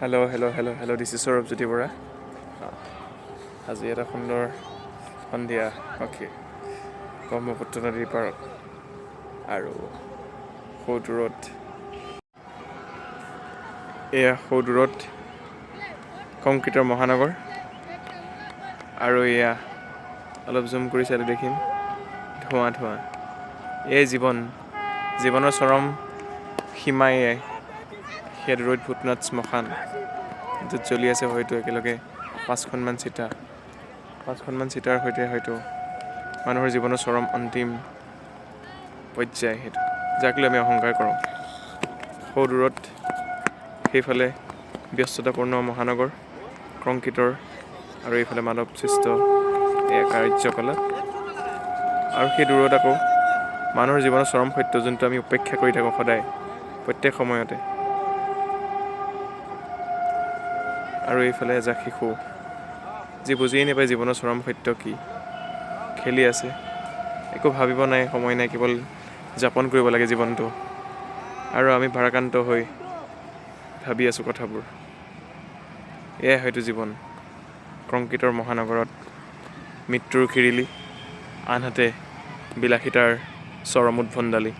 Hello' this is Sauravjyoti Bora. আজি এটা সুন্দৰ সন্ধিয়া ব্ৰহ্মপুত্ৰ নদীৰ পাৰত আৰু সৌ দূৰত কংক্ৰিটৰ মহানগৰ, আৰু এয়া অলপ জুম কৰি চালে দেখিম ধোঁৱা। এই জীৱনৰ চৰম সীমাই সেয়া দূৰৈত ভূতনাথ শ্মশান, য'ত জ্বলি আছে হয়তো একেলগে পাঁচখনমান চিতাৰ সৈতে হয়তো মানুহৰ জীৱনৰ চৰম অন্তিম পৰ্যায় সেইটো, যাক লৈ আমি অহংকাৰ কৰোঁ। সৌ-দূৰত সেইফালে ব্যস্ততাপূৰ্ণ মহানগৰ কংক্ৰিটৰ, আৰু এইফালে মানৱ সৃষ্ট কাৰ্যকলাপ, আৰু সেই দূৰত আকৌ মানুহৰ জীৱনৰ চৰম সত্য, যোনটো আমি উপেক্ষা কৰি থাকোঁ সদায় প্ৰত্যেক সময়তে। আৰু এইফালে এজাক শিশু, যি বুজিয়েই নাপায় জীৱনৰ চৰম সত্য কি, খেলি আছে, একো ভাবিব নাই, সময় নাই, কেৱল যাপন কৰিব লাগে জীৱনটো। আৰু আমি ভাৰাক্ৰান্ত হৈ ভাবি আছোঁ কথাবোৰ। এয়াই হয়তো জীৱন, কংক্ৰিটৰ মহানগৰত মৃত্যুৰ কিৰিলি, আনহাতে বিলাসিতাৰ চৰম উদ্ভণ্ডালি।